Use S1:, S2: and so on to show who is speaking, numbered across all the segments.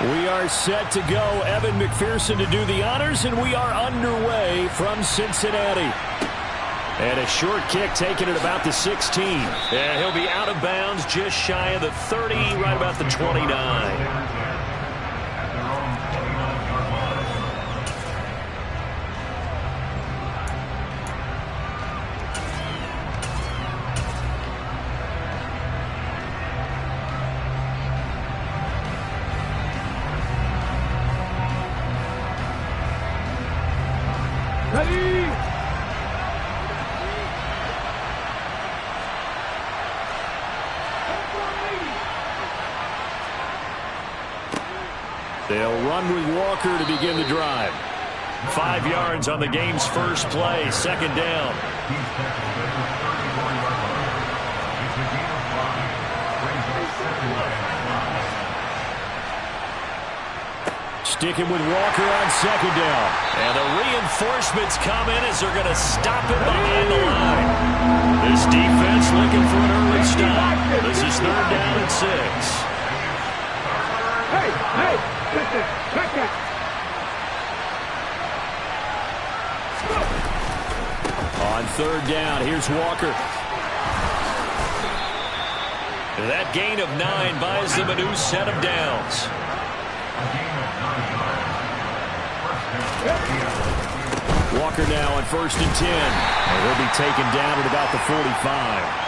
S1: We are set to go. Evan McPherson to do the honors, and we are underway from Cincinnati. And a short kick taken at about the 16.
S2: And he'll be out of bounds just shy of the 30, right about the 29.
S1: They'll run with Walker to begin the drive.
S2: 5 yards on the game's first play, second down.
S1: Sticking with Walker on second down.
S2: And the reinforcements come in as they're going to stop him behind the line. This defense looking for an early stop. This is third down and 6.
S3: Hey! Check that.
S1: On third down, here's Walker.
S2: That gain of 9 buys them a new set of downs.
S1: Walker now on 1st and 10. And he'll be taken down at about the 45.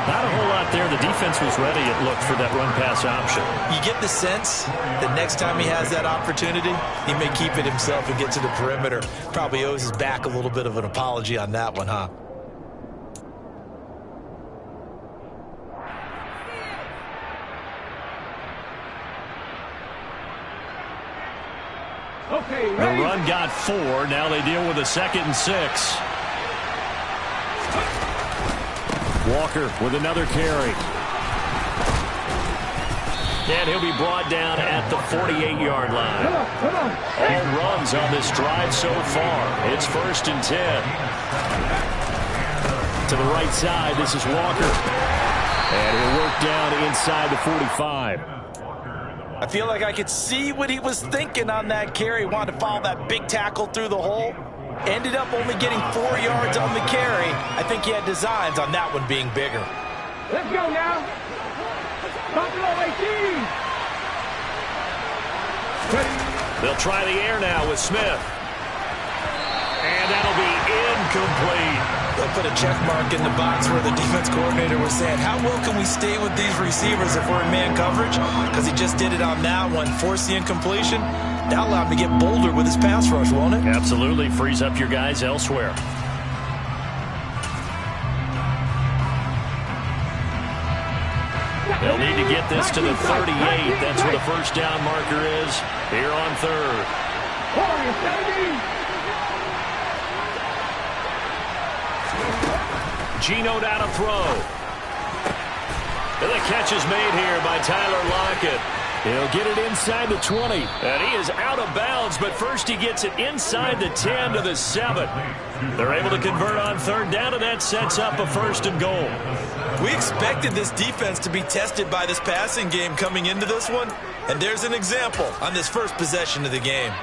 S2: Not a whole lot there. The defense was ready, it looked, for that run-pass option.
S4: You get the sense that next time he has that opportunity, he may keep it himself and get to the perimeter. Probably owes his back a little bit of an apology on that one, huh?
S3: Okay,
S2: the run got 4. Now they deal with a 2nd and 6.
S1: Walker with another carry.
S2: And he'll be brought down at the 48-yard line.
S3: Come on.
S2: All runs on this drive so far. It's 1st and 10.
S1: To the right side, this is Walker. And he'll work down inside the 45.
S4: I feel like I could see what he was thinking on that carry. Wanted to follow that big tackle through the hole. Ended up only getting 4 yards on the carry. I think he had designs on that one being bigger.
S3: Let's go now. Buffalo 18.
S2: They'll try the air now with Smith. And that'll be incomplete.
S4: They'll put a check mark in the box where the defense coordinator was saying, how well can we stay with these receivers if we're in man coverage? Because he just did it on that one. Force the incompletion. That'll allow him to get bolder with his pass rush, won't it?
S2: Absolutely. Frees up your guys elsewhere. They'll need to get this to the 38. That's where the first down marker is here on third. Geno down to throw. And the catch is made here by Tyler Lockett.
S1: He'll get it inside the 20.
S2: And he is out of bounds, but first he gets it inside the 10 to the 7. They're able to convert on third down, and that sets up a 1st and goal.
S4: We expected this defense to be tested by this passing game coming into this one, and there's an example on this first possession of the game.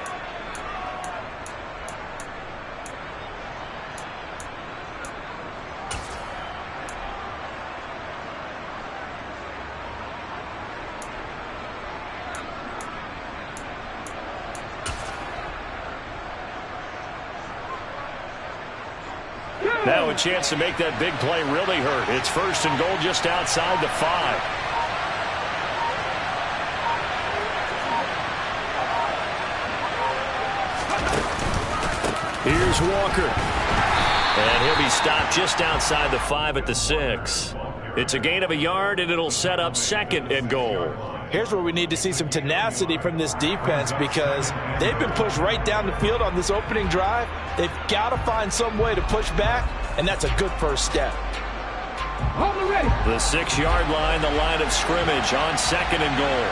S2: Now a chance to make that big play really hurt. It's 1st and goal just outside the 5.
S1: Here's Walker.
S2: And he'll be stopped just outside the 5 at the 6. It's a gain of a yard, and it'll set up 2nd and goal.
S4: Here's where we need to see some tenacity from this defense because they've been pushed right down the field on this opening drive. They've got to find some way to push back, and that's a good first step.
S2: The 6-yard line, the line of scrimmage on 2nd and goal.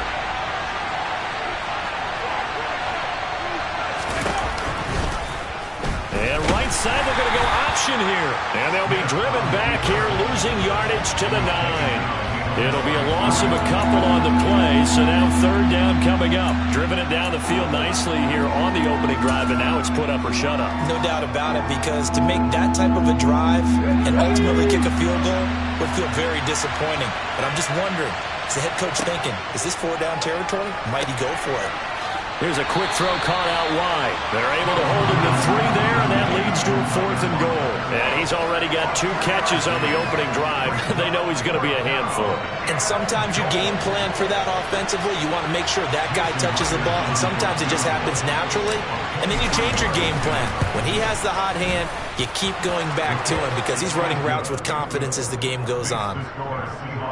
S2: And right side, they're going to go option here. And they'll be driven back here, losing yardage to the 9. It'll be a loss of a couple on the play, so now third down coming up. Driven it down the field nicely here on the opening drive, and now it's put up or shut up.
S4: No doubt about it, because to make that type of a drive and ultimately kick a field goal would feel very disappointing. But I'm just wondering, is the head coach thinking, is this 4-down territory? Might he go for it?
S1: Here's a quick throw caught out wide. They're able to hold him to 3 there, and that leads to a 4th and goal. And he's already got 2 catches on the opening drive. They know he's going to be a handful.
S4: And sometimes you game plan for that offensively. You want to make sure that guy touches the ball, and sometimes it just happens naturally. And then you change your game plan. When he has the hot hand, you keep going back to him because he's running routes with confidence as the game goes on.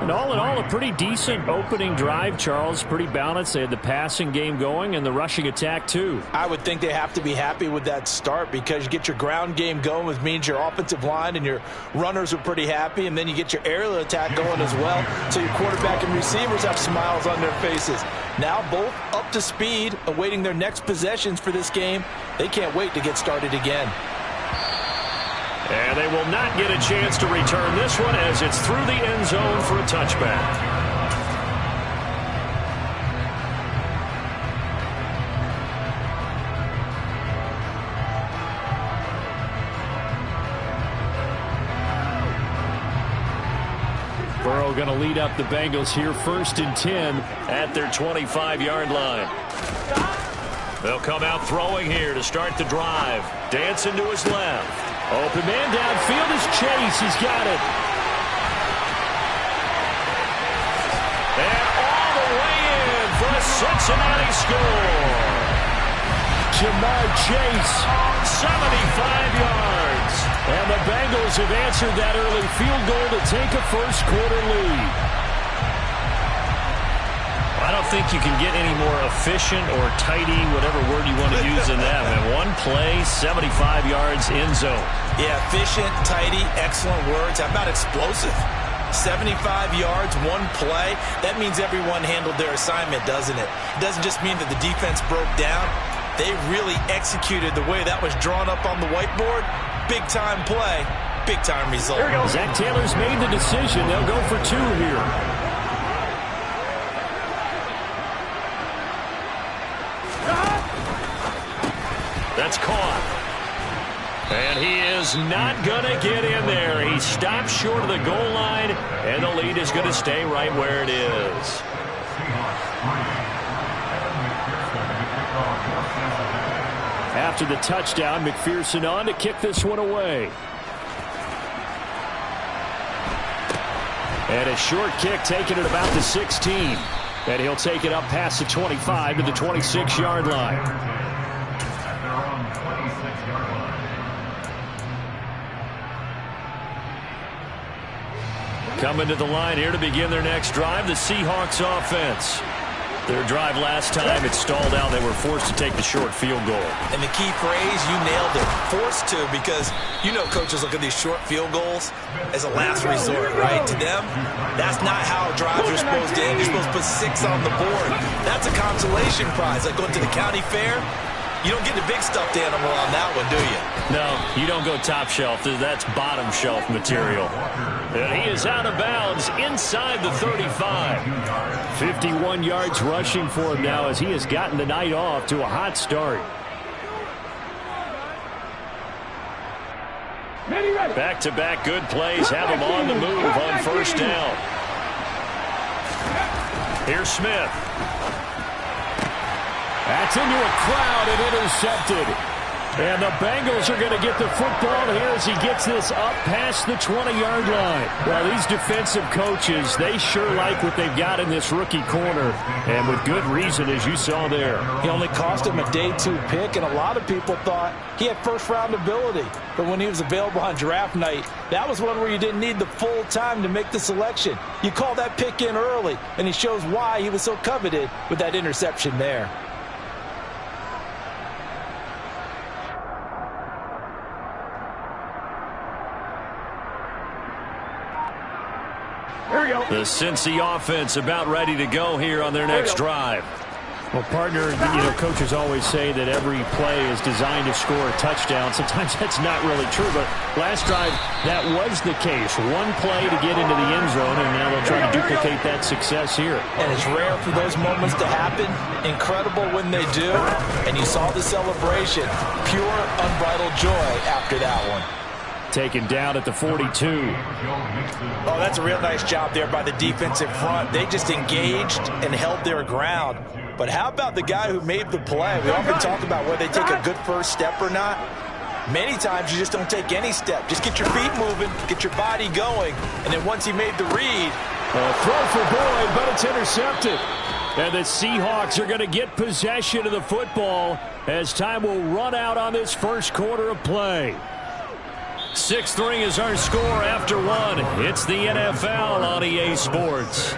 S1: And all in all, a pretty decent opening drive, Charles. Pretty balanced. They had the passing game going and the rushing attack, too.
S4: I would think they have to be happy with that start because you get your ground game going, which means your offensive line and your runners are pretty happy, and then you get your aerial attack going as well. So your quarterback and receivers have smiles on their faces. Now both up to speed, awaiting their next possessions for this game. They can't wait to get started again.
S1: And they will not get a chance to return this one as it's through the end zone for a touchback. Burrow going to lead up the Bengals here, 1st and 10 at their 25-yard line. They'll come out throwing here to start the drive. Dancing to his left. Open man downfield is Chase. He's got it. And all the way in for a Cincinnati score. Jamar Chase, 75 yards. And the Bengals have answered that early field goal to take a first-quarter lead.
S2: I don't think you can get any more efficient or tidy, whatever word you want to use in that. And one play, 75 yards, end zone.
S4: Yeah, efficient, tidy, excellent words. How about explosive? 75 yards, one play. That means everyone handled their assignment, doesn't it? It doesn't just mean that the defense broke down. They really executed the way that was drawn up on the whiteboard. Big-time play, big-time result.
S1: Zach Taylor's made the decision. They'll go for 2 here. That's caught. And he is not going to get in there. He stops short of the goal line, and the lead is going to stay right where it is. After the touchdown, McPherson on to kick this one away. And a short kick taken at about the 16. And he'll take it up past the 25 to the 26-yard line. Coming to the line here to begin their next drive, the Seahawks offense. Their drive last time, it stalled out. They were forced to take the short field goal.
S4: And the key phrase, you nailed it, forced to, because you know coaches look at these short field goals as a last resort, right? To them, that's not how drives are supposed to end. You're supposed to put 6 on the board. That's a consolation prize. Like going to the county fair, you don't get the big stuffed animal on that one, do you?
S1: No, you don't go top shelf. That's bottom shelf material. And he is out of bounds inside the 35. 51 yards rushing for him now as he has gotten the night off to a hot start. Back-to-back good plays have him on the move on first down. Here's Smith. That's into a crowd and intercepted. And the Bengals are going to get the football here as he gets this up past the 20-yard line. Well, these defensive coaches, they sure like what they've got in this rookie corner. And with good reason, as you saw there.
S5: He only cost him a day 2 pick, and a lot of people thought he had first-round ability. But when he was available on draft night, that was one where you didn't need the full time to make the selection. You call that pick in early, and he shows why he was so coveted with that interception there.
S1: The Cincy offense about ready to go here on their next drive. Well, partner, coaches always say that every play is designed to score a touchdown. Sometimes that's not really true, but last drive, that was the case. One play to get into the end zone, and now they'll try to duplicate that success here.
S5: And it's rare for those moments to happen. Incredible when they do. And you saw the celebration. Pure, unbridled joy after that one.
S1: Taken down at the 42.
S5: Oh, that's a real nice job there by the defensive front. They just engaged and held their ground. But how about the guy who made the play? We often talk about whether they take a good first step or not. Many times you just don't take any step. Just get your feet moving, get your body going, and then once he made the read.
S1: Throw for Boyd, but it's intercepted. And the Seahawks are going to get possession of the football as time will run out on this first quarter of play. 6-3 is our score after one. It's the NFL on EA Sports.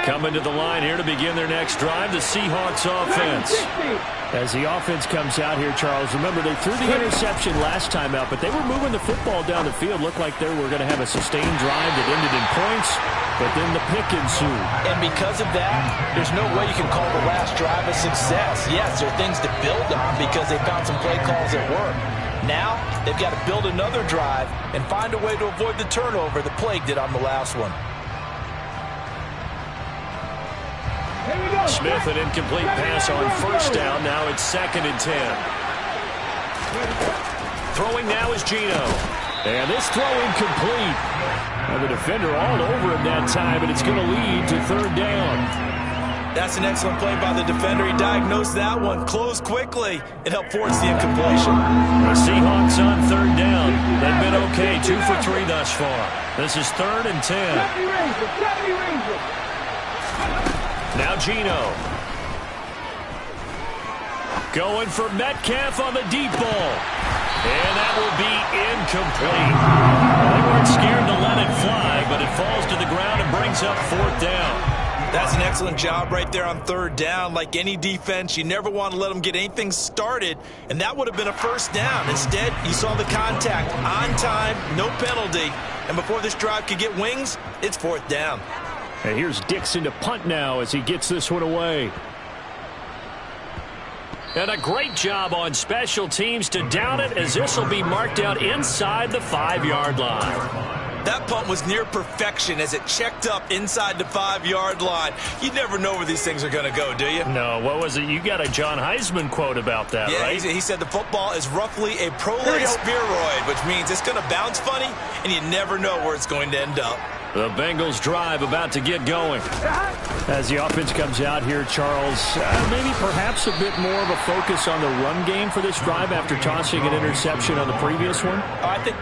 S1: Coming to the line here to begin their next drive, the Seahawks offense. As the offense comes out here, Charles, remember they threw the interception last time out, but they were moving the football down the field. Looked like they were going to have a sustained drive that ended in points, but then the pick ensued.
S5: And because of that, there's no way you can call the last drive a success. Yes, there are things to build on because they found some play calls that work. Now, they've got to build another drive and find a way to avoid the turnover that plagued it on the last one.
S2: Smith, an incomplete pass on first down. Now it's 2nd and 10. Throwing now is Geno. And this throw incomplete. Now the defender all over him that time, and it's going to lead to 3rd down.
S5: That's an excellent play by the defender. He diagnosed that one, closed quickly, and helped force the incompletion.
S2: The Seahawks on 3rd down. They've been okay, 2 for 3 thus far. This is 3rd and 10. Now Geno. Going for Metcalf on the deep ball. And that will be incomplete. They weren't scared to let it fly, but it falls to the ground and brings up 4th down.
S5: That's an excellent job right there on 3rd down. Like any defense, you never want to let them get anything started, and that would have been a 1st down. Instead, you saw the contact on time, no penalty, and before this drive could get wings, it's 4th down.
S1: And here's Dixon to punt now as he gets this one away.
S2: And a great job on special teams to down it, as this will be marked out inside the 5-yard line.
S5: That punt was near perfection as it checked up inside the 5-yard line. You never know where these things are going to go, do you?
S2: No, what was it? You got a John Heisman quote about that,
S5: yeah,
S2: right?
S5: He said the football is roughly a prolate spheroid, which means it's going to bounce funny, and you never know where it's going to end up.
S2: The Bengals drive about to get going.
S1: As the offense comes out here, Charles, maybe perhaps a bit more of a focus on the run game for this drive after tossing an interception on the previous one?
S5: I think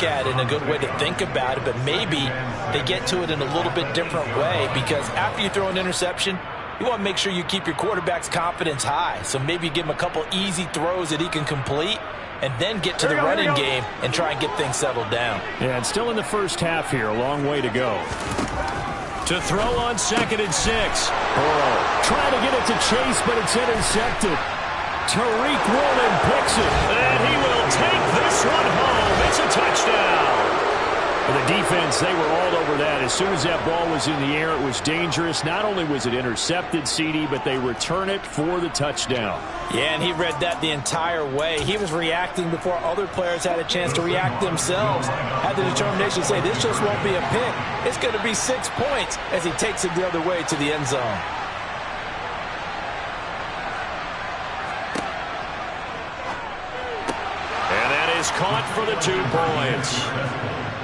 S5: at it, and a good way to think about it, but maybe they get to it in a little bit different way, because after you throw an interception, you want to make sure you keep your quarterback's confidence high. So maybe you give him a couple easy throws that he can complete, and then get to the running game and try and get things settled down.
S1: Yeah, and still in the first half here, a long way to go.
S2: To throw on 2nd and 6.
S1: Burrow trying to get it to Chase, but it's intercepted. Tariq Woolen picks it.
S2: And he will take this one home. It's a touchdown.
S1: For the defense, they were all over that. As soon as that ball was in the air, it was dangerous. Not only was it intercepted, CD, but they return it for the touchdown.
S5: Yeah, and he read that the entire way. He was reacting before other players had a chance to react themselves. Had the determination to say, this just won't be a pick. It's going to be 6 points as he takes it the other way to the end zone.
S2: is caught for the 2 points.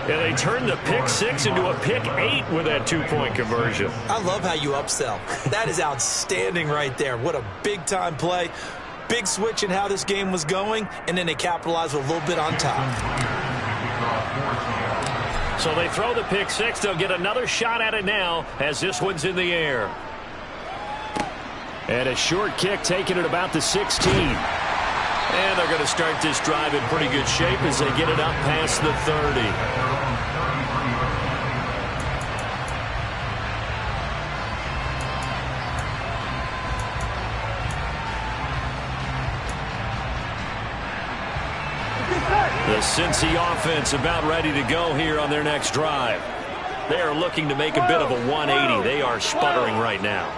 S2: And they turned the pick 6 into a pick 8 with that 2-point conversion.
S4: I love how you upsell. That is outstanding right there. What a big-time play. Big switch in how this game was going, and then they capitalized with a little bit on top.
S2: So they throw the pick 6. They'll get another shot at it now as this one's in the air. And a short kick taken at about the 16. And they're going to start this drive in pretty good shape as they get it up past the 30. The Cincy offense about ready to go here on their next drive. They are looking to make a bit of a 180. They are sputtering right now.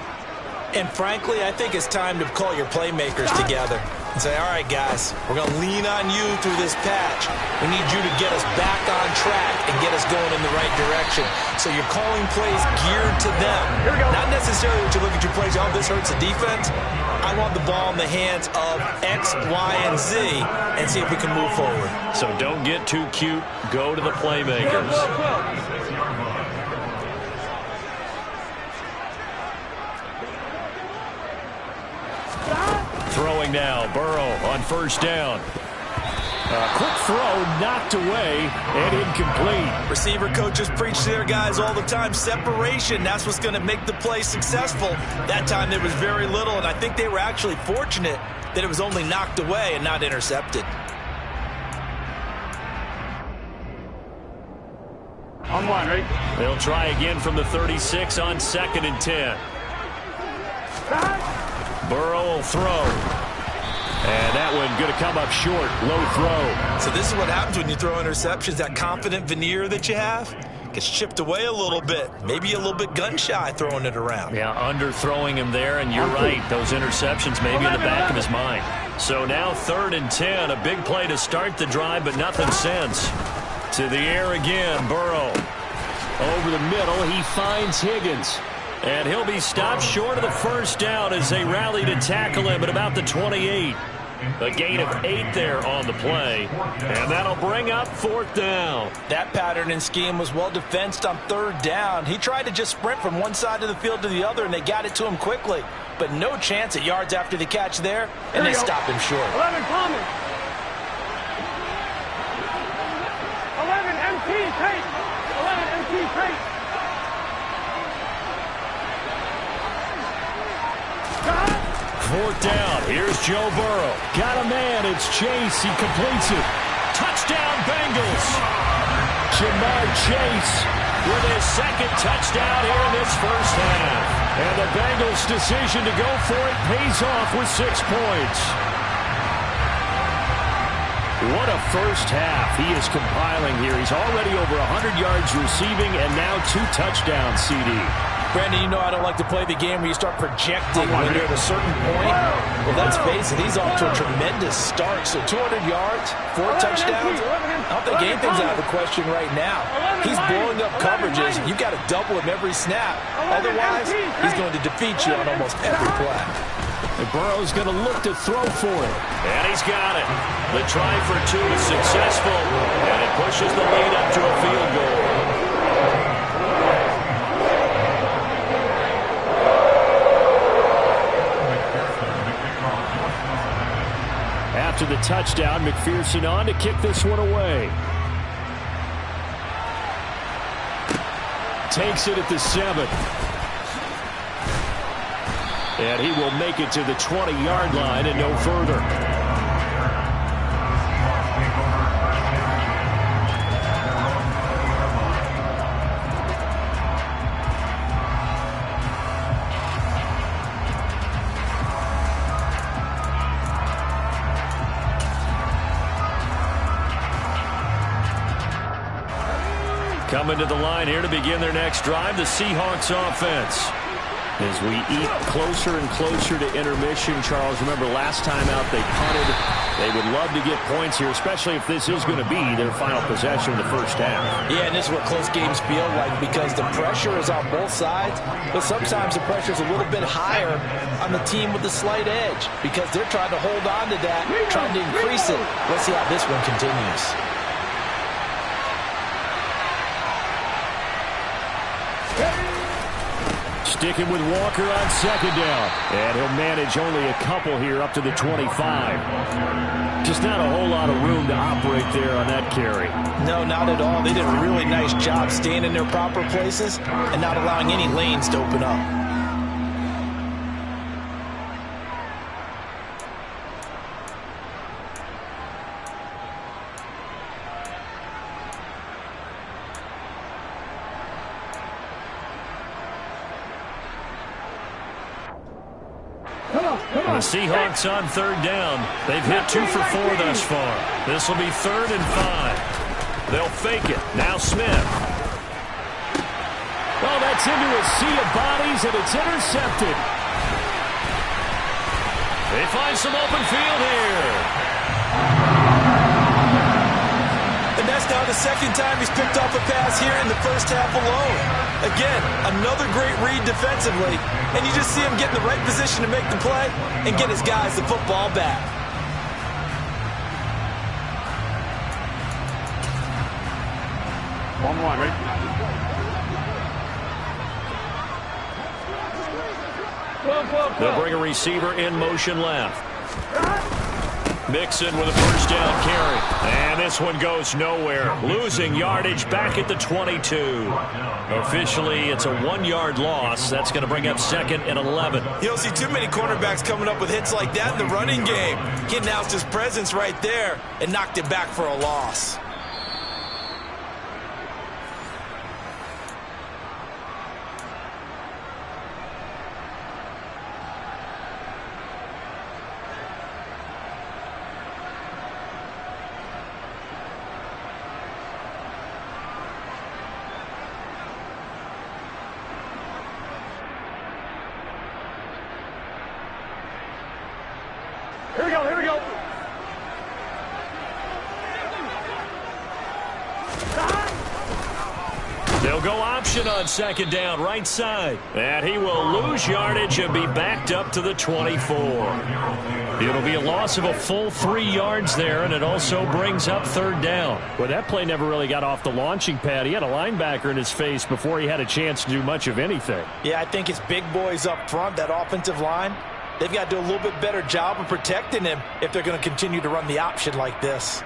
S4: And frankly, I think it's time to call your playmakers together and say, all right, guys, we're going to lean on you through this patch. We need you to get us back on track and get us going in the right direction. So you're calling plays geared to them. Not necessarily that you look at your plays, oh, this hurts the defense. I want the ball in the hands of X, Y, and Z and see if we can move forward.
S2: So don't get too cute. Go to the playmakers. Throwing now, Burrow on first down. Quick throw, knocked away, and incomplete.
S4: Receiver coaches preach to their guys all the time. Separation, that's what's going to make the play successful. That time there was very little, and I think they were actually fortunate that it was only knocked away and not intercepted.
S3: On 1, ready?
S2: They'll try again from the 36 on 2nd and 10. Burrow will throw. And that one going to come up short. Low throw.
S4: So this is what happens when you throw interceptions. That confident veneer that you have gets chipped away a little bit. Maybe a little bit gun-shy throwing it around.
S2: Yeah, underthrowing him there, and you're right. Those interceptions maybe in the back of his mind. So now 3rd and 10. A big play to start the drive, but nothing since. To the air again, Burrow. Over the middle, he finds Higgins. And he'll be stopped short of the first down as they rally to tackle him at about the 28. A gain of 8 there on the play. And that'll bring up 4th down.
S5: That pattern and scheme was well defensed on 3rd down. He tried to just sprint from one side of the field to the other, and they got it to him quickly. But no chance at yards after the catch there, and they stopped him short.
S3: 11 Thomas. 11 MT Tate. 11 MT Tate.
S2: Fourth down. Here's Joe Burrow. Got a man. It's Chase. He completes it. Touchdown, Bengals. Jamar Chase with his 2nd touchdown here in this first half. And the Bengals' decision to go for it pays off with 6 points. What a first half he is compiling here. He's already over 100 yards receiving and now 2 touchdowns, CD.
S5: Brandon, you know I don't like to play the game where you start projecting when you're at a certain point. Well, let's face it, he's off to a tremendous start. So 200 yards, 4 touchdowns. I don't think anything's out of the question right now. He's blowing up coverages. You've got to double him every snap. Otherwise, he's going to defeat you on almost every play.
S2: And Burrow's going to look to throw for it. And he's got it. The try for 2 is successful. And it pushes the lead up to a field goal. After the touchdown, McPherson on to kick this one away. Takes it at the 7. And he will make it to the 20-yard line and no further. Coming to the line here to begin their next drive, the Seahawks offense. As we eat closer and closer to intermission, Charles, remember last time out they punted. They would love to get points here, especially if this is going to be their final possession of the first half.
S5: Yeah, and this is what close games feel like because the pressure is on both sides, but sometimes the pressure is a little bit higher on the team with the slight edge because they're trying to hold on to that, trying to increase it. Let's see how this one continues.
S2: Sticking with Walker on second down. And he'll manage only a couple here up to the 25. Just not a whole lot of room to operate there on that carry.
S5: No, not at all. They did a really nice job staying in their proper places and not allowing any lanes to open up.
S2: The Seahawks on third down. They've hit 2 for 4 thus far. This will be 3rd and 5. They'll fake it. Now Smith. Well, that's into a sea of bodies, and it's intercepted. They find some open field here.
S4: And that's now the second time he's picked off a pass here in the first half alone. Again, another great read defensively, and you just see him get in the right position to make the play and get his guys the football back.
S3: One, right?
S2: They'll bring a receiver in motion left. Mixon with a first down carry. And this one goes nowhere. Losing yardage back at the 22. Officially, it's a 1-yard loss. That's going to bring up 2nd and 11.
S4: You don't see too many cornerbacks coming up with hits like that in the running game. He announced his presence right there and knocked it back for a loss.
S3: Here we go.
S2: They'll go option on second down, right side. And he will lose yardage and be backed up to the 24. It'll be a loss of a full 3 yards there, and it also brings up 3rd down. Well, that play never really got off the launching pad. He had a linebacker in his face before he had a chance to do much of anything.
S5: Yeah, I think his big boys up front, that offensive line, they've got to do a little bit better job of protecting him if they're going to continue to run the option like this.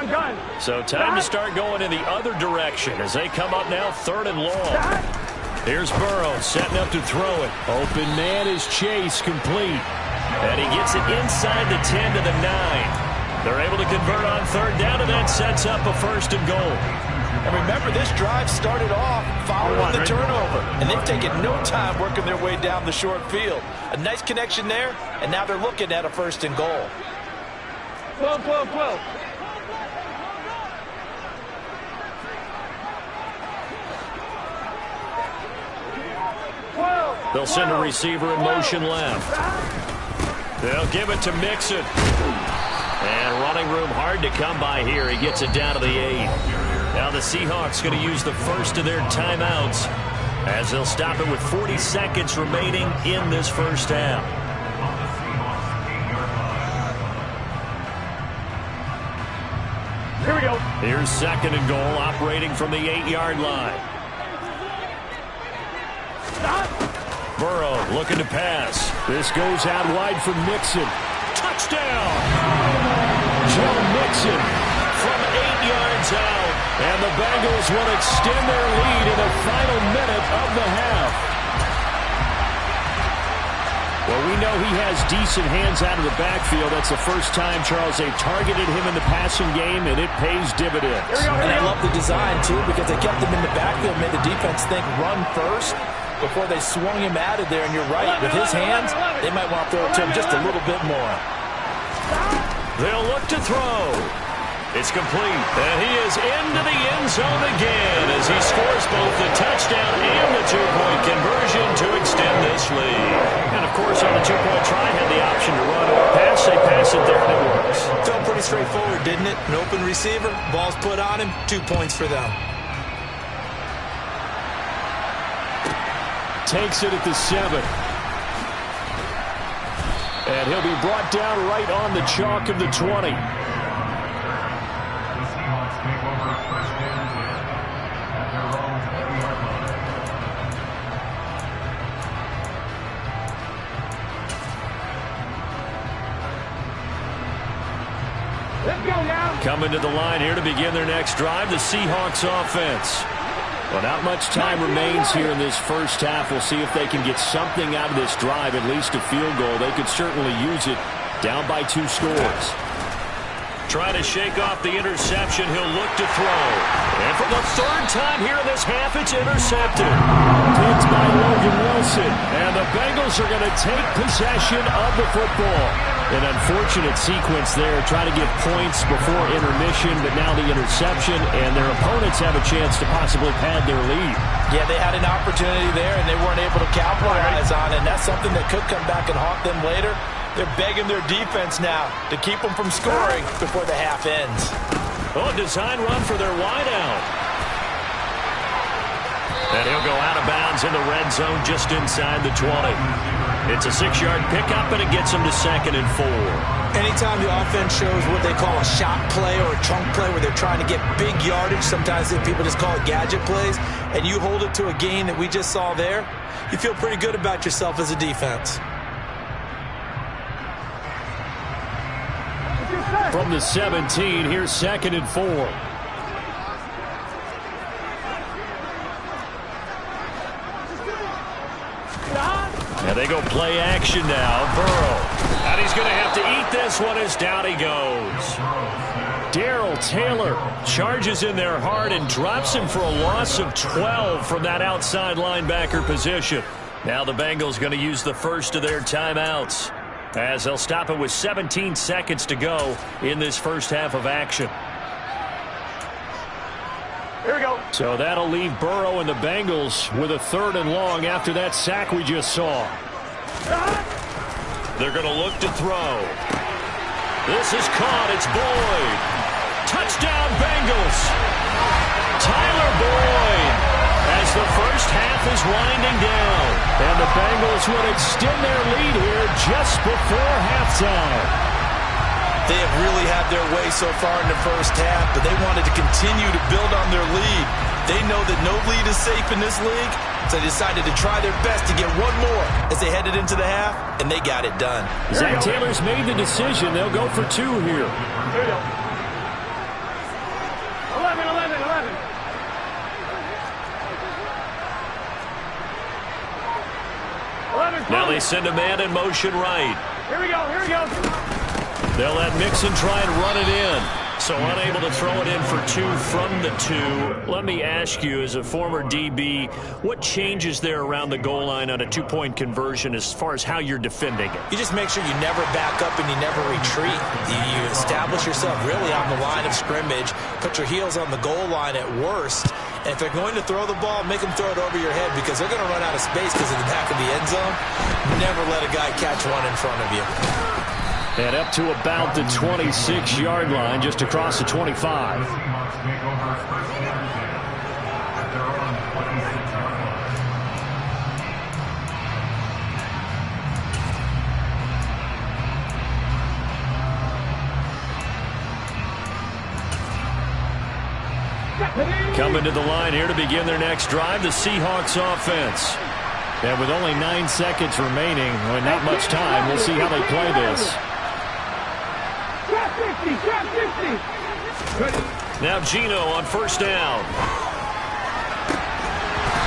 S3: Gun.
S2: So time to start going in the other direction as they come up now 3rd and long. Here's Burrow setting up to throw it. Open man is Chase, complete. And he gets it inside the 10 to the 9. They're able to convert on 3rd down, and that sets up a 1st and goal.
S5: And remember, this drive started off following the turnover, and they've taken no time working their way down the short field. A nice connection there, and now they're looking at a 1st and goal.
S3: 12.
S2: They'll send a receiver in motion left. They'll give it to Mixon. And running room hard to come by here. He gets it down to the 8. Now the Seahawks going to use the first of their timeouts as they'll stop it with 40 seconds remaining in this first half.
S3: Here we go.
S2: Here's 2nd and goal, operating from the 8-yard line. Burrow looking to pass. This goes out wide for Mixon. Touchdown! Joe Mixon from 8 yards out. And the Bengals will extend their lead in the final minute of the half. Well, we know he has decent hands out of the backfield. That's the first time, Charles, they've targeted him in the passing game, and it pays dividends.
S5: And I love the design, too, because they kept him in the backfield, made the defense think run first before they swung him out of there. And you're right, with his hands, they might want to throw it to him just a little bit more.
S2: They'll look to throw. It's complete. And he is into the end zone again as he scores both the touchdown and the two-point conversion to extend this lead. And, of course, on the two-point try, had the option to run or pass. They pass it there, and it works.
S4: Felt pretty straightforward, didn't it? An open receiver, ball's put on him, 2 points for them.
S1: Takes it at the 7. And he'll be brought down right on the chalk of the 20.
S3: Let's go now.
S2: Coming to the line here to begin their next drive, the Seahawks offense. Well, not much time remains here in this first half. We'll see if they can get something out of this drive, at least a field goal. They could certainly use it, down by 2 scores. Trying to shake off the interception. He'll look to throw. And for the 3rd time here in this half, it's intercepted.
S1: Picked by Logan Wilson. And the Bengals are going to take possession of the football. An unfortunate sequence there, trying to get points before intermission, but now the interception, and their opponents have a chance to possibly pad their lead.
S5: Yeah, they had an opportunity there, and they weren't able to capitalize on it, and that's something that could come back and haunt them later. They're begging their defense now to keep them from scoring before the half ends.
S2: Oh, design run for their wideout. And he'll go out of bounds in the red zone just inside the 20. It's a 6-yard pickup, and it gets them to 2nd and 4.
S5: Anytime the offense shows what they call a shot play or a chunk play where they're trying to get big yardage, sometimes people just call it gadget plays, and you hold it to a gain that we just saw there, you feel pretty good about yourself as a defense.
S1: From the 17, here's 2nd and 4.
S2: And they go play action now. Burrow. And he's going to have to eat this one as down he goes.
S1: Darrell Taylor
S2: charges in there hard and drops him for a loss of 12 from that outside linebacker position. Now the Bengals going to use the first of their timeouts, as they'll stop it with 17 seconds to go in this first half of action.
S3: Here we go.
S1: So that'll leave Burrow and the Bengals with a 3rd and long after that sack we just saw.
S2: They're going to look to throw. This is caught. It's Boyd. Touchdown, Bengals. Tyler Boyd, as the first half is winding down.
S1: And the Bengals would extend their lead here just before halftime.
S5: They have really had their way so far in the first half, but they wanted to continue to build on their lead. They know that no lead is safe in this league, so they decided to try their best to get one more as they headed into the half, and they got it done.
S1: Zach Taylor's made the decision. They'll go for 2 here.
S3: Here we go. 11, 11, 11.
S2: Now they send a man in motion right.
S3: Here we go, here we go.
S2: They'll let Mixon try and run it in. So unable to throw it in for 2 from the 2. Let me ask you, as a former DB, what changes there around the goal line on a 2-point conversion as far as how you're defending it?
S5: You just make sure you never back up and you never retreat. You establish yourself really on the line of scrimmage, put your heels on the goal line at worst, and if they're going to throw the ball, make them throw it over your head because they're going to run out of space because of the back of the end zone. Never let a guy catch one in front of you.
S1: And up to about the 26-yard line, just across the 25.
S2: Coming to the line here to begin their next drive, the Seahawks offense.
S1: And with only 9 seconds remaining, well, not much time, we'll see how they play this.
S2: Now Gino on first down.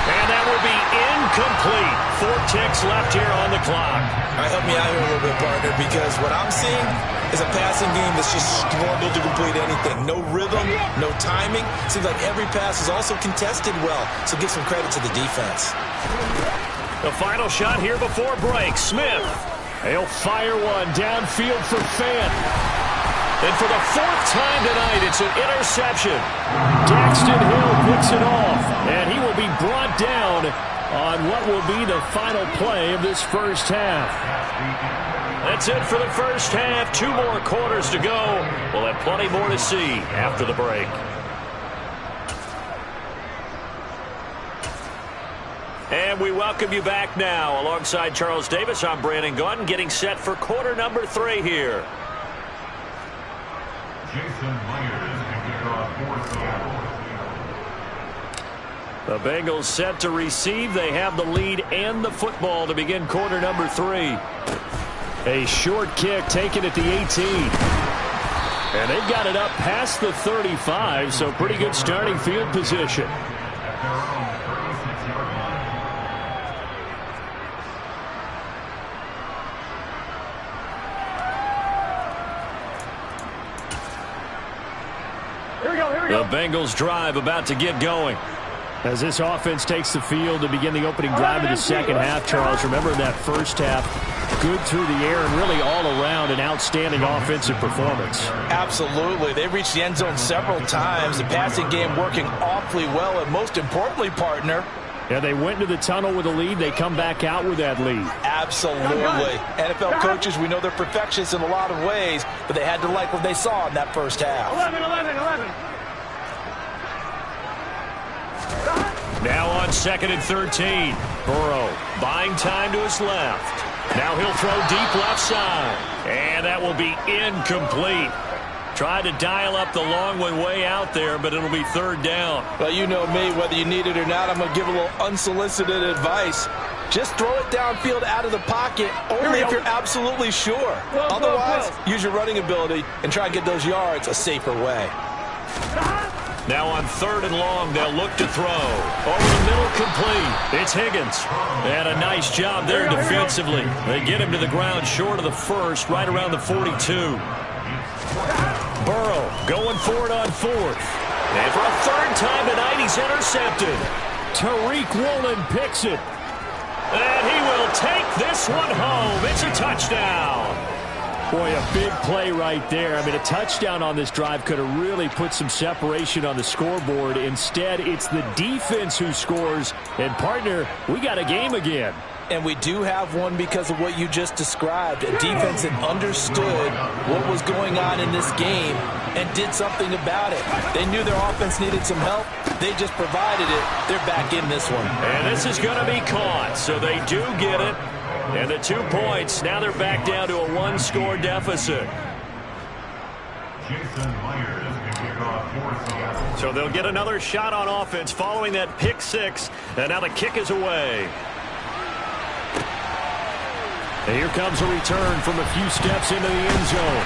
S2: And that will be incomplete. 4 ticks left here on the clock.
S5: All right, help me out here a little bit, partner, because what I'm seeing is a passing game that's just struggled to complete anything. No rhythm, no timing. Seems like every pass is also contested well, so give some credit to the defense.
S2: The final shot here before break. Smith.
S1: He'll fire one downfield for Fant.
S2: And for the fourth time tonight, it's an interception.
S1: Daxton Hill picks it off, and he will be brought down on what will be the final play of this first half.
S2: That's it for the first half. 2 more quarters to go. We'll have plenty more to see after the break. And we welcome you back now. Alongside Charles Davis, I'm Brandon Gaudin, getting set for quarter number 3 here. The Bengals set to receive. They have the lead and the football to begin quarter number 3.
S1: A short kick taken at the 18. And they've got it up past the 35, so pretty good starting field position.
S2: The Bengals drive about to get going.
S1: As this offense takes the field to begin the opening drive of the second half, Charles, remember that first half, good through the air and really all around an outstanding offensive performance.
S5: Absolutely. They reached the end zone several times. The passing game working awfully well, and most importantly, partner,
S1: yeah, they went into the tunnel with a lead. They come back out with that lead.
S5: Absolutely. NFL coaches, we know they're perfectionists in a lot of ways, but they had to like what they saw in that first half.
S3: 11.
S2: Now on 2nd and 13. Burrow buying time to his left. Now he'll throw deep left side. And that will be incomplete. Tried to dial up the long one way out there, but it'll be 3rd down.
S5: Well, you know me, whether you need it or not, I'm going to give a little unsolicited advice. Just throw it downfield out of the pocket, only if you're absolutely sure. Otherwise, use your running ability and try and get those yards a safer way.
S2: Now on 3rd and long, they'll look to throw. Over the middle, complete. It's Higgins. And a nice job there defensively. They get him to the ground short of the first, right around the 42. Burrow going for it on 4th. And for a 3rd time tonight, he's intercepted.
S1: Tariq Woolen picks it.
S2: And he will take this one home. It's a touchdown.
S1: Boy, a big play right there. I mean, a touchdown on this drive could have really put some separation on the scoreboard. Instead, it's the defense who scores. And, partner, we got a game again.
S5: And we do have one because of what you just described. A defense that understood what was going on in this game and did something about it. They knew their offense needed some help. They just provided it. They're back in this one.
S2: And this is going to be caught, so they do get it. And the 2 points, now they're back down to a 1-score deficit. So they'll get another shot on offense following that pick 6. And now the kick is away.
S1: And here comes a return from a few steps into the end zone.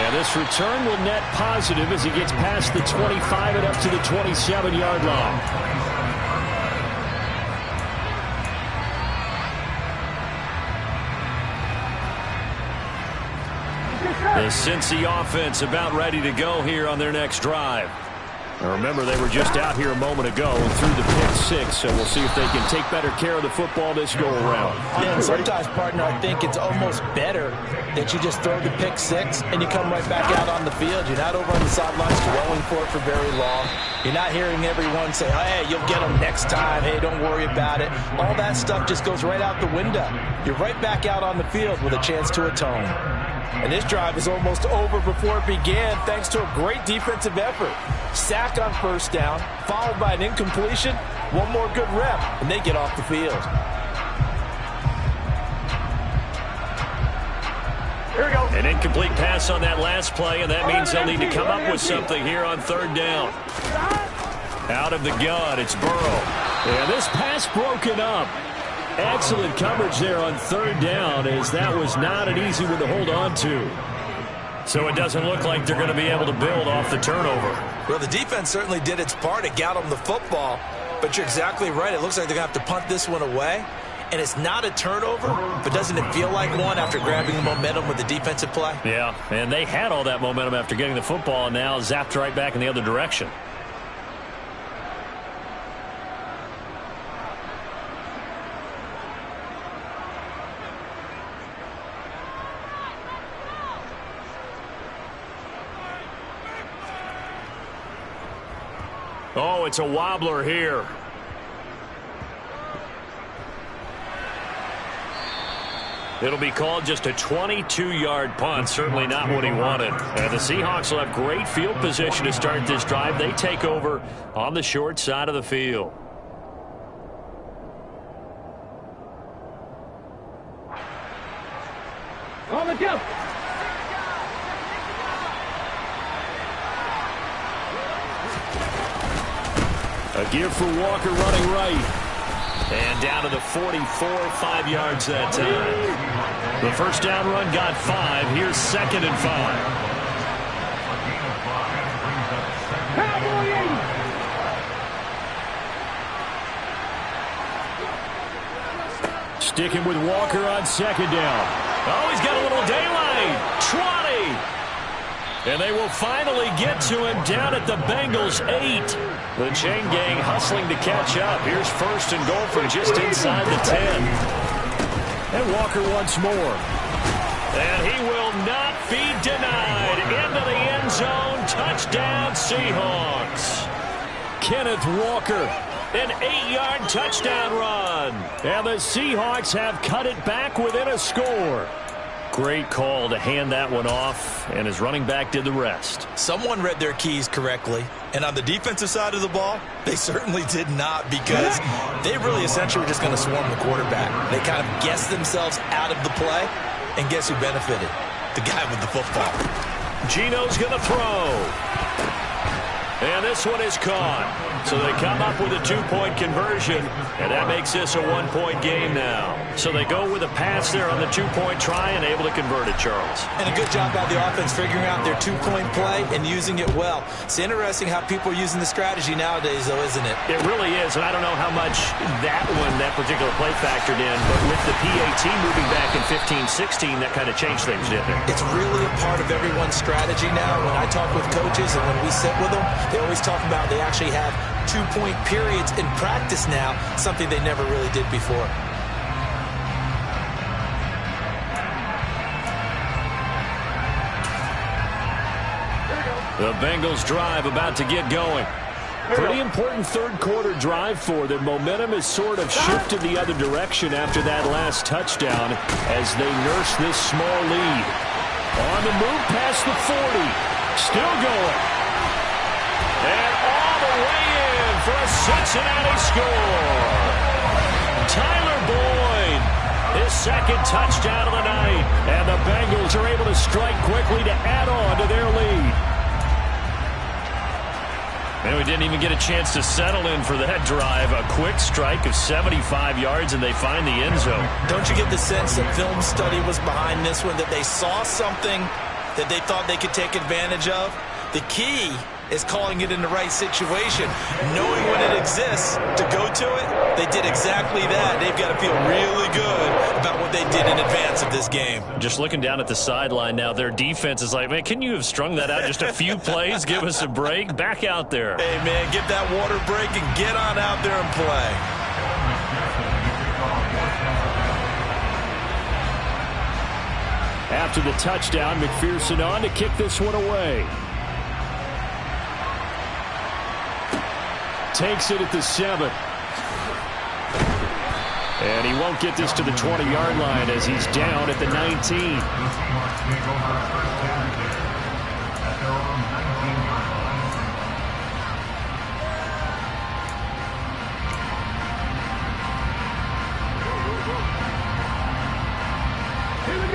S1: And this return will net positive as he gets past the 25 and up to the 27-yard line.
S2: The Cincy offense about ready to go here on their next drive.
S1: Now remember, they were just out here a moment ago and threw the pick 6, so we'll see if they can take better care of the football this go-around.
S5: Yeah, and sometimes, partner, I think it's almost better that you just throw the pick 6 and you come right back out on the field. You're not over on the sidelines dwelling for it for very long. You're not hearing everyone say, hey, you'll get them next time. Hey, don't worry about it. All that stuff just goes right out the window. You're right back out on the field with a chance to atone. And this drive is almost over before it began thanks to a great defensive effort. Sack on 1st down, followed by an incompletion, one more good rep, and they get off the field.
S3: Here we go.
S2: An incomplete pass on that last play, and that means they'll need to come up with something here on 3rd down. Out of the gun, it's Burrow.
S1: And this pass broken up. Excellent coverage there on 3rd down, as that was not an easy one to hold on to.
S2: So it doesn't look like they're going to be able to build off the turnover.
S4: Well, the defense certainly did its part to get them the football, but you're exactly right. It looks like they're going to have to punt this one away, and it's not a turnover, but doesn't it feel like one after grabbing the momentum with the defensive play?
S2: Yeah, and they had all that momentum after getting the football, and now zapped right back in the other direction. Oh, it's a wobbler here. It'll be called just a 22-yard punt. Certainly not what he wanted. And the Seahawks will have great field position to start this drive. They take over on the short side of the field.
S3: On the jump.
S2: A give for Walker running right. And down to the 44, 5 yards that time. The first down run got 5. Here's 2nd and 5. Sticking with Walker on 2nd down. Oh, he's got a little daylight. 20. And they will finally get to him down at the Bengals 8. The chain gang hustling to catch up. Here's 1st and goal from just inside the 10. And Walker once more. And he will not be denied. Into the end zone. Touchdown, Seahawks. Kenneth Walker. An 8-yard touchdown run. And the Seahawks have cut it back within a score. Great call to hand that one off, and his running back did the rest.
S4: Someone read their keys correctly, and on the defensive side of the ball, they certainly did not, because they really essentially were just going to swarm the quarterback. They kind of guessed themselves out of the play, and guess who benefited? The guy with the football.
S2: Gino's going to throw. And this one is caught. So they come up with a 2-point conversion, and that makes this a 1-point game now. So they go with a pass there on the 2-point try and able to convert it, Charles.
S4: And a good job by the offense figuring out their 2-point play and using it well. It's interesting how people are using the strategy nowadays, though, isn't it?
S2: It really is, and I don't know how much that particular play factored in, but with the PAT moving back in 15-16, that kind of changed things, didn't it?
S4: It's really a part of everyone's strategy now. When I talk with coaches and when we sit with them, they always talk about they actually have 2-point periods in practice now, something they never really did before.
S2: The Bengals drive about to get going. Pretty important third-quarter drive for them. Momentum has sort of shifted the other direction after that last touchdown as they nurse this small lead. On the move past the 40. Still going. And all the way in for a Cincinnati score. Tyler Boyd, his 2nd touchdown of the night. And the Bengals are able to strike quickly to add on to their lead. And we didn't even get a chance to settle in for that drive. A quick strike of 75 yards, and they find the end zone.
S4: Don't you get the sense that film study was behind this one, that they saw something that they thought they could take advantage of? The key is calling it in the right situation, knowing when it exists to go to it. They did exactly that. They've got to feel really good about what they did in advance of this game.
S2: Just looking down at the sideline now, their defense is like, man, can you have strung that out just a few plays? Give us a break. Back out there.
S4: Hey, man, get that water break and get on out there and play.
S2: After the touchdown, McPherson on to kick this one away. Takes it at the 7. And he won't get this to the 20-yard line as he's down at the 19.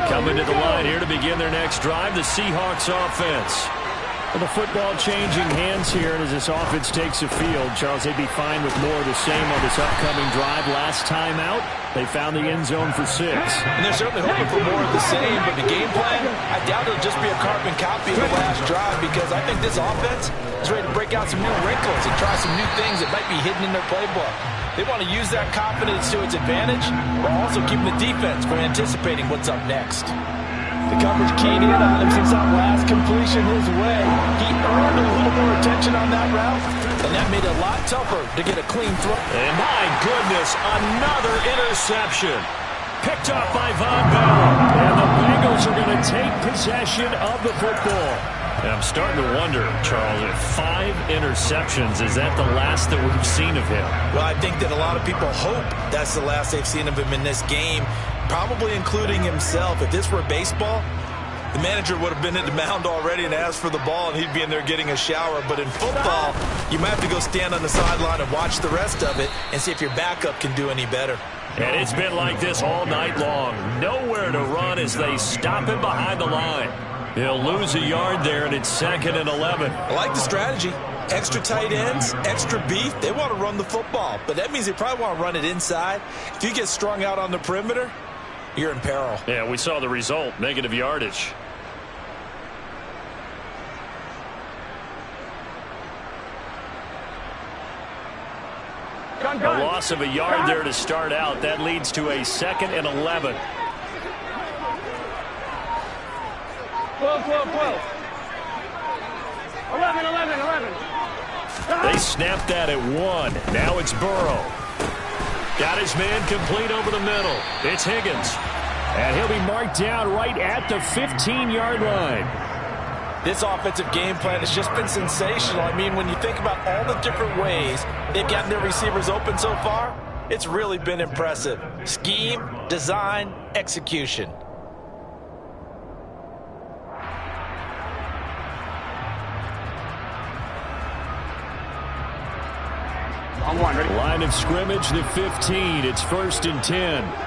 S2: Coming to the line here to begin their next drive, the Seahawks offense. Well, the football changing hands here, and as this offense takes the field, Charles, they'd be fine with more of the same on this upcoming drive. Last time out, they found the end zone for 6.
S5: And they're certainly hoping for more of the same, but the game plan, I doubt it'll just be a carbon copy of the last drive, because I think this offense is ready to break out some new wrinkles and try some new things that might be hidden in their playbook. They want to use that confidence to its advantage, while also keeping the defense from anticipating what's up next. The coverage keyed in on him since that last completion his way. He earned a little more attention on that route, and that made it a lot tougher to get a clean throw.
S2: And my goodness, another interception. Picked off by Von Bell. And the Bengals are going to take possession of the football. And I'm starting to wonder, Charles, if 5 interceptions, is that the last that we've seen of him?
S4: Well, I think that a lot of people hope that's the last they've seen of him in this game, probably including himself. If this were baseball, the manager would have been at the mound already and asked for the ball, and he'd be in there getting a shower. But in football, you might have to go stand on the sideline and watch the rest of it and see if your backup can do any better.
S2: And it's been like this all night long. Nowhere to run as they stop him behind the line. He'll lose a yard there, and it's 2nd and 11.
S4: I like the strategy. Extra tight ends, extra beef. They want to run the football, but that means they probably want to run it inside. If you get strung out on the perimeter, you're in peril.
S2: Yeah, we saw the result, negative yardage. A loss of a yard there to start out. That leads to a 2nd and 11.
S3: 12, 12, 12. 11, 11, 11.
S2: They snapped that at 1. Now it's Burrow. Got his man complete over the middle. It's Higgins.
S1: And he'll be marked down right at the 15-yard line.
S5: This offensive game plan has just been sensational. I mean, when you think about all the different ways they've gotten their receivers open so far, it's really been impressive. Scheme, design, execution.
S3: On one, ready?
S1: Line of scrimmage, the 15. It's 1st and 10.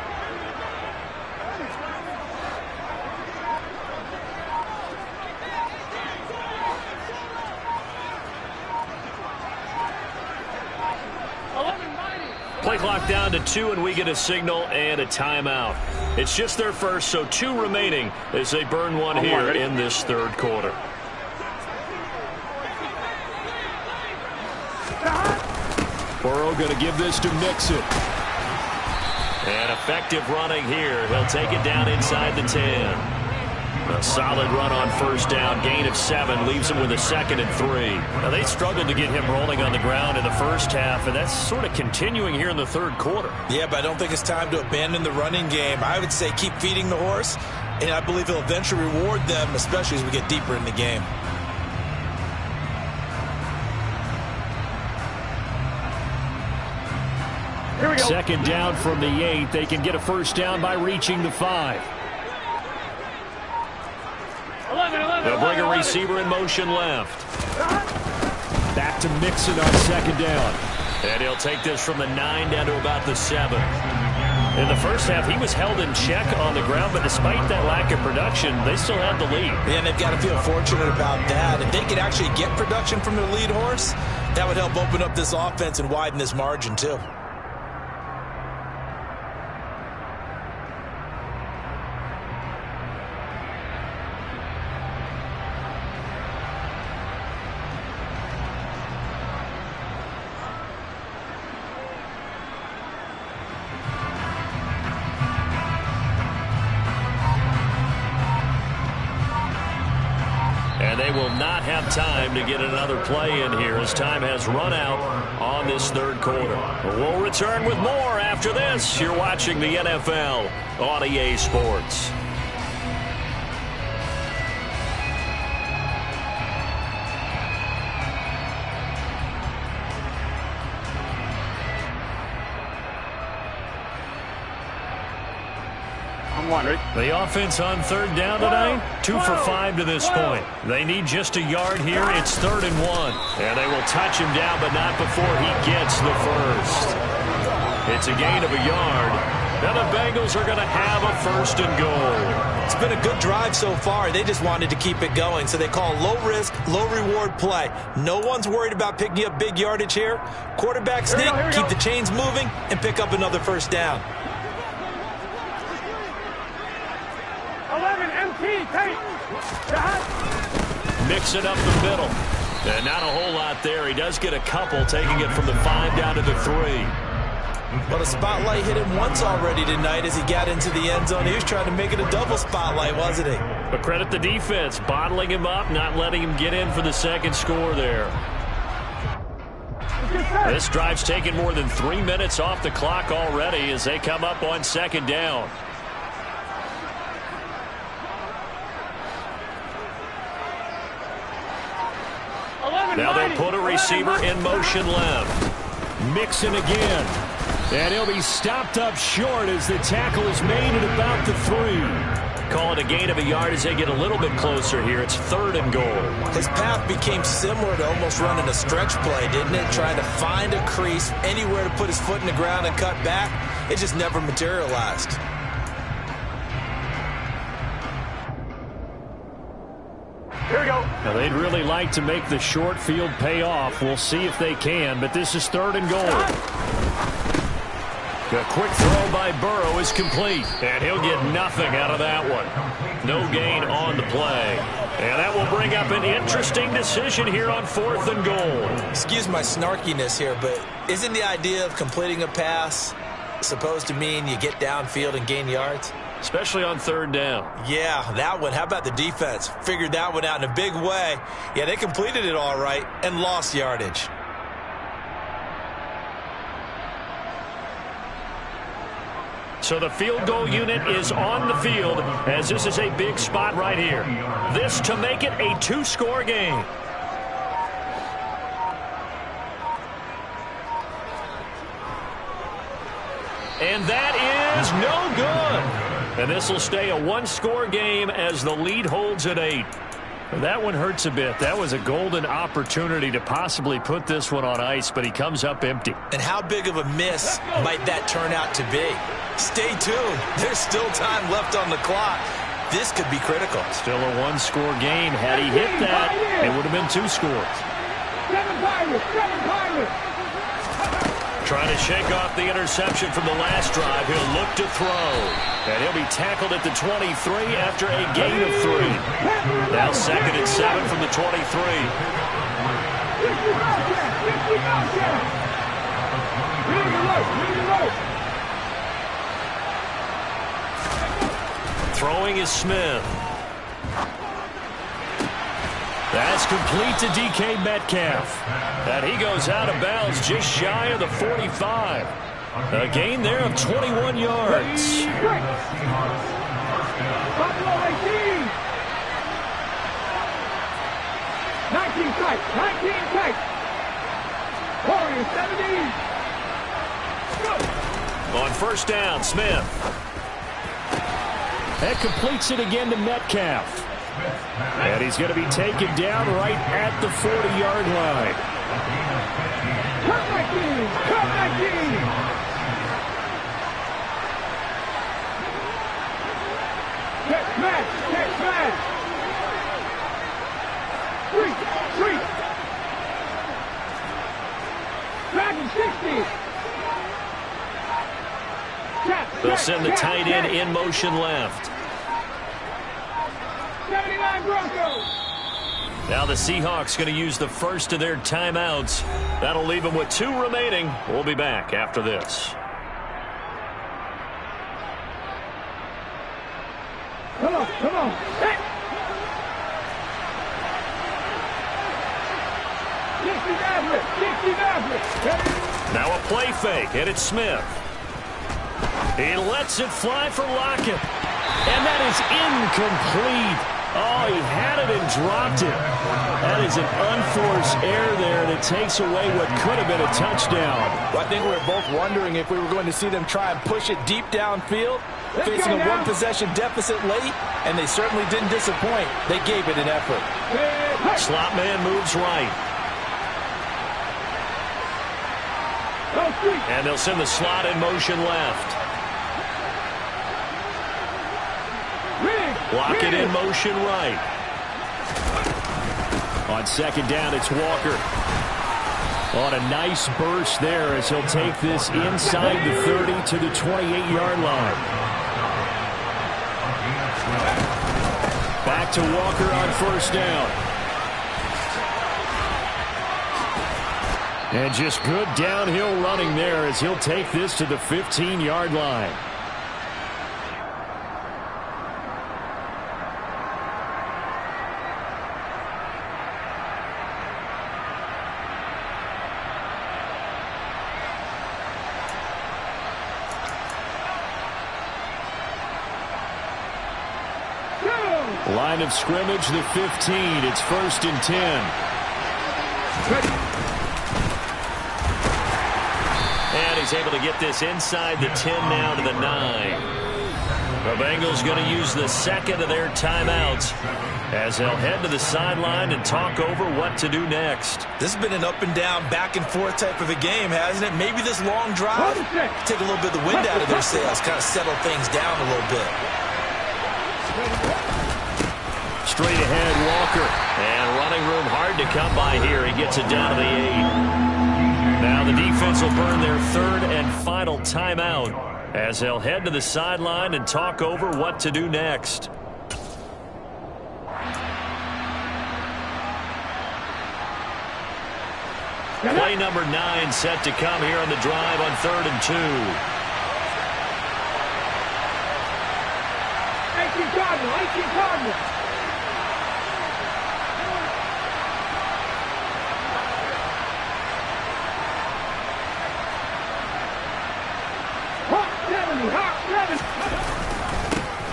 S2: Play clock down to 2, and we get a signal and a timeout. It's just their first, so 2 remaining as they burn one here in this 3rd quarter.
S1: Burrow going to give this to Mixon.
S2: And effective running here. He'll take it down inside the 10. A solid run on 1st down. Gain of 7 leaves him with a 2nd and 3. Now, they struggled to get him rolling on the ground in the first half, and that's sort of continuing here in the 3rd quarter.
S4: Yeah, but I don't think it's time to abandon the running game. I would say keep feeding the horse, and I believe he'll eventually reward them, especially as we get deeper in the game.
S3: Here we go.
S1: 2nd down from the 8. They can get a 1st down by reaching the 5.
S3: 11, 11,
S2: They'll bring a
S3: 11.
S2: receiver in motion left.
S1: Back to Mixon on 2nd down.
S2: And he'll take this from the 9 down to about the 7. In the first half, he was held in check on the ground, but despite that lack of production, they still had the lead.
S4: And they've got to feel fortunate about that. If they could actually get production from their lead horse, that would help open up this offense and widen this margin, too.
S2: And they will not have time to get another play in here as time has run out on this 3rd quarter. We'll return with more after this. You're watching the NFL on EA Sports. The offense on 3rd down today, 2 for 5 to this point. They need just a yard here. It's 3rd and 1. And they will touch him down, but not before he gets the 1st. It's a gain of a yard. Now the Bengals are going to have a 1st and goal.
S4: It's been a good drive so far. They just wanted to keep it going, so they call low-risk, low-reward play. No one's worried about picking up big yardage here. Quarterback sneak, keep the chains moving, and pick up another 1st down.
S3: 11, MT, take.
S2: Mixing up the middle. And not a whole lot there. He does get a couple, taking it from the 5 down to the 3.
S4: Well, the spotlight hit him once already tonight as he got into the end zone. He was trying to make it a double spotlight, wasn't he?
S2: But credit the defense, bottling him up, not letting him get in for the 2nd score there. This drive's taken more than 3 minutes off the clock already as they come up on 2nd down. Now they'll put a receiver in motion left.
S1: Mixon again. And he'll be stopped up short as the tackle is made at about the 3.
S2: Call it a gain of a yard as they get a little bit closer here. It's 3rd and goal.
S4: His path became similar to almost running a stretch play, didn't it? Trying to find a crease, anywhere to put his foot in the ground and cut back. It just never materialized.
S3: Here we go.
S1: Now, they'd really like to make the short field pay off. We'll see if they can, but this is 3rd and goal. The quick throw by Burrow is complete, and he'll get nothing out of that one. No gain on the play. And that will bring up an interesting decision here on 4th and goal.
S4: Excuse my snarkiness here, but isn't the idea of completing a pass supposed to mean you get downfield and gain yards?
S2: Especially on 3rd down.
S4: Yeah, that one. How about the defense? Figured that one out in a big way. Yeah, they completed it all right and lost yardage.
S2: So the field goal unit is on the field as this is a big spot right here. This to make it a 2-score game. And that is no good. And this will stay a 1-score game as the lead holds at 8.
S1: That one hurts a bit. That was a golden opportunity to possibly put this one on ice, but he comes up empty.
S4: And how big of a miss might that turn out to be? Stay tuned. There's still time left on the clock. This could be critical.
S1: Still a 1-score game. Had he hit that, it would have been 2 scores.
S3: 7 Pirates.
S2: Trying to shake off the interception from the last drive. He'll look to throw. And he'll be tackled at the 23 after a gain of 3. Now 2nd and 7 from the 23. Throwing is Smith.
S1: That's complete to DK Metcalf.
S2: And he goes out of bounds just shy of the 45. A gain there of 21 yards.
S3: Buffalo 18. 19 tight. Warriors 17.
S2: On 1st down, Smith.
S1: That completes it again to Metcalf. And he's going to be taken down right at the 40-yard line.
S3: Cut my team. Catch smash. 3. Back in 60.
S2: They'll send the tight end in motion left.
S3: 79 Broncos.
S2: Now the Seahawks going to use the first of their timeouts. That'll leave them with 2 remaining. We'll be back after this.
S3: Come on. Hey. 60
S2: Now a play fake, and it's Smith. He lets it fly for Lockett.
S1: And that is incomplete. Oh, he had it and dropped it. That is an unforced error there, and it takes away what could have been a touchdown.
S5: Well, I think we were both wondering if we were going to see them try and push it deep downfield, facing a 1-possession deficit late, and they certainly didn't disappoint. They gave it an effort.
S2: Slot man moves right. And they'll send the slot in motion left. Lockett in motion right.
S1: On 2nd down, it's Walker. On a nice burst there as he'll take this inside the 30 to the 28-yard line. Back to Walker on 1st down. And just good downhill running there as he'll take this to the 15-yard line. Line of scrimmage, the 15. It's 1st and 10.
S2: And he's able to get this inside the 10 now to the 9. The Bengals going to use the second of their timeouts as they'll head to the sideline and talk over what to do next.
S4: This has been an up and down, back and forth type of a game, hasn't it? Maybe this long drive, take a little bit of the wind out of their sails, kind of settle things down a little bit.
S2: Straight ahead, Walker. And running room hard to come by here. He gets it down to the 8. Now the defense will burn their third and final timeout as they'll head to the sideline and talk over what to do next. Play number 9 set to come here on the drive on 3rd and 2.
S3: Cardinal.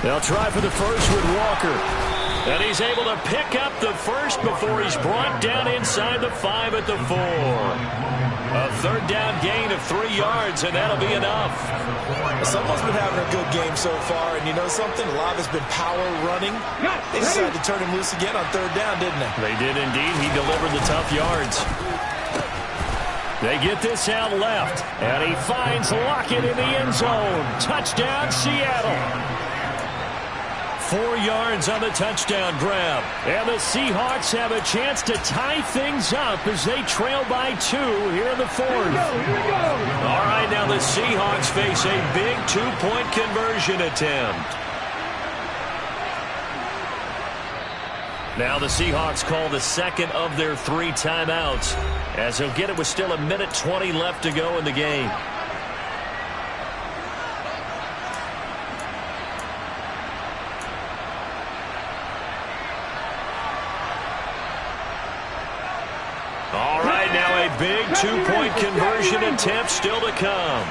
S2: They'll try for the first with Walker. And he's able to pick up the first before he's brought down inside the 5 at the 4. A 3rd down gain of 3 yards, and that'll be enough.
S4: Someone's been having a good game so far, and you know something? A lot of it's been power running. They decided to turn him loose again on 3rd down, didn't they?
S2: They did indeed. He delivered the tough yards. They get this out left, and he finds Lockett in the end zone. Touchdown, Seattle. 4 yards on the touchdown grab. And the Seahawks have a chance to tie things up as they trail by 2 here in the 4th. All right, now the Seahawks face a big 2-point conversion attempt. Now the Seahawks call the second of their 3 timeouts as he'll get it with still 1:20 left to go in the game. All right, now a big 2-point conversion attempt still to come.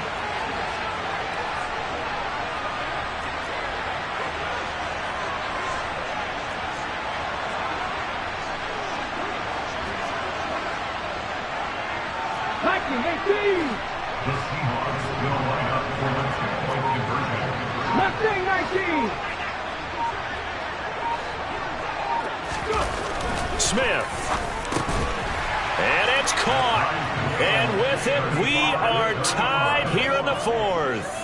S3: The Seahawks will line up for the 2-point conversion. Mustang 19.
S2: Smith. And it's caught. And with it, we are tied here in the 4th.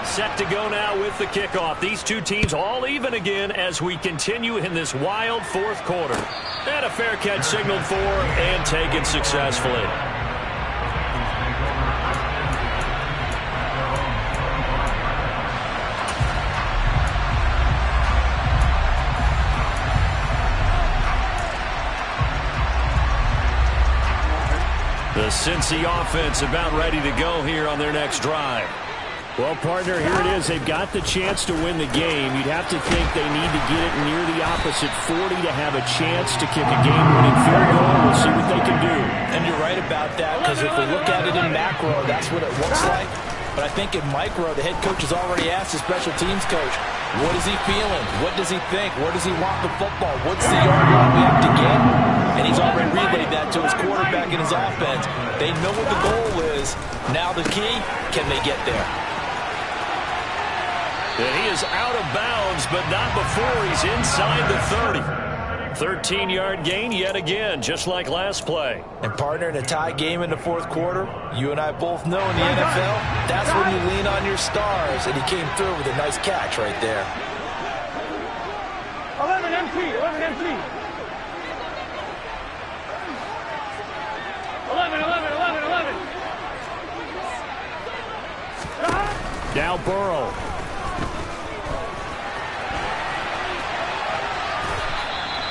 S2: Set to go now with the kickoff. These two teams all even again as we continue in this wild 4th quarter. And a fair catch signaled for and taken successfully. The Cincy offense about ready to go here on their next drive.
S1: Well, partner, here it is. They've got the chance to win the game. You'd have to think they need to get it near the opposite 40 to have a chance to kick a game-winning field goal. We'll see what they can do.
S5: And you're right about that, because if we look at it in macro, that's what it looks like. But I think in micro, the head coach has already asked the special teams coach, what is he feeling? What does he think? Where does he want the football? What's the yard line we have to get? And he's already relayed that to his quarterback and his offense. They know what the goal is. Now the key, can they get there?
S2: And he is out of bounds, but not before he's inside the 30. 13-yard gain yet again, just like last play.
S5: And partner, in a tie game in the 4th quarter, you and I both know in the NFL, that's when you lean on your stars, and he came through with a nice catch right there.
S3: 11 MC. 11.
S1: Now Burrow.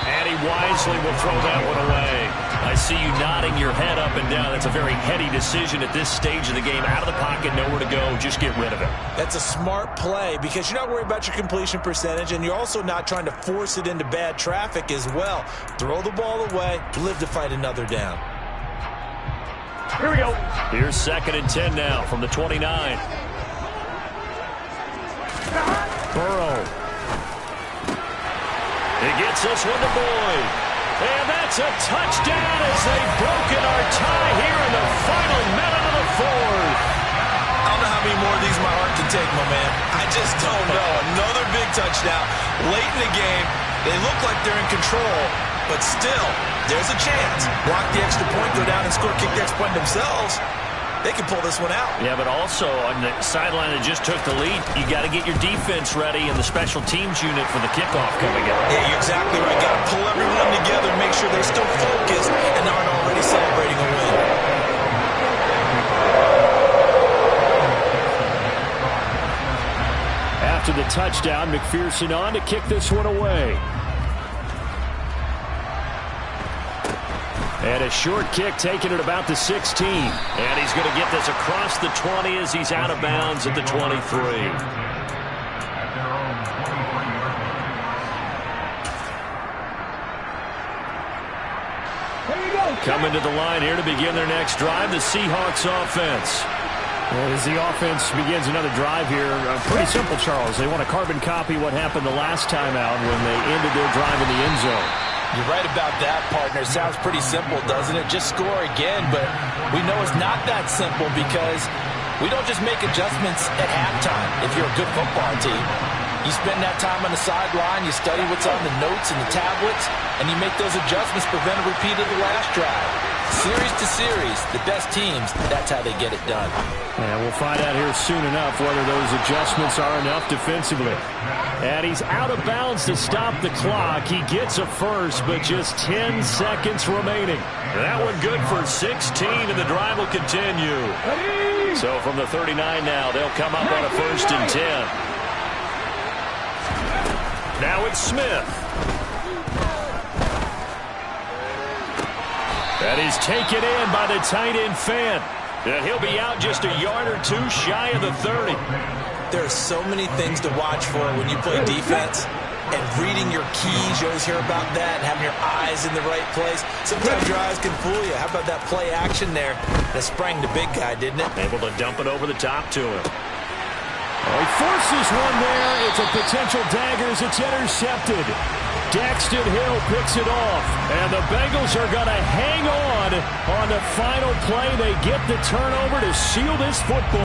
S2: And he wisely will throw that one away. I see you nodding your head up and down. That's a very heady decision at this stage of the game. Out of the pocket, nowhere to go. Just get rid of it.
S4: That's a smart play because you're not worried about your completion percentage, and you're also not trying to force it into bad traffic as well. Throw the ball away, live to fight another down.
S2: Here we go. Here's 2nd and 10 now from the 29.
S1: Burrow.
S2: He gets this one to Boyd. And that's a touchdown as they've broken our tie here in the final minute of the fourth.
S4: I don't know how many more of these my heart can take, my man. I just don't know. Another big touchdown. Late in the game, they look like they're in control, but still, there's a chance. Block the extra point, go down and score, kick the extra point themselves. They can pull this one out.
S2: Yeah, but also on the sideline that just took the lead, you got to get your defense ready and the special teams unit for the kickoff coming up.
S4: Yeah, you're exactly right. Got to pull everyone together and make sure they're still focused and aren't already celebrating a win.
S2: After the touchdown, McPherson on to kick this one away. And a short kick taken at about the 16. And he's going to get this across the 20 as he's out of bounds at the 23. Coming to the line here to begin their next drive, the Seahawks offense.
S1: Well, as the offense begins another drive here, pretty simple, Charles. They want to carbon copy what happened the last time out when they ended their drive in the end zone.
S5: You're right about that, partner. Sounds pretty simple, doesn't it? Just score again, but we know it's not that simple because we don't just make adjustments at halftime if you're a good football team. You spend that time on the sideline, you study what's on the notes and the tablets, and you make those adjustments, prevent a repeat of the last drive. Series to series, the best teams, that's how they get it done.
S1: And we'll find out here soon enough whether those adjustments are enough defensively. And he's out of bounds to stop the clock. He gets a first, but just 10 seconds remaining.
S2: That one good for 16, and the drive will continue. So from the 39 now, they'll come up on a 1st and 10. Now it's Smith. That is taken in by the tight end Fant. And he'll be out just a yard or two shy of the 30.
S4: There are so many things to watch for when you play defense. And reading your keys, you always hear about that, and having your eyes in the right place. Sometimes your eyes can fool you. How about that play action there? That sprang the big guy, didn't it?
S2: Able to dump it over the top to him.
S1: He forces one there. It's a potential dagger as it's intercepted. Daxton Hill picks it off. And the Bengals are going to hang on the final play. They get the turnover to seal this football.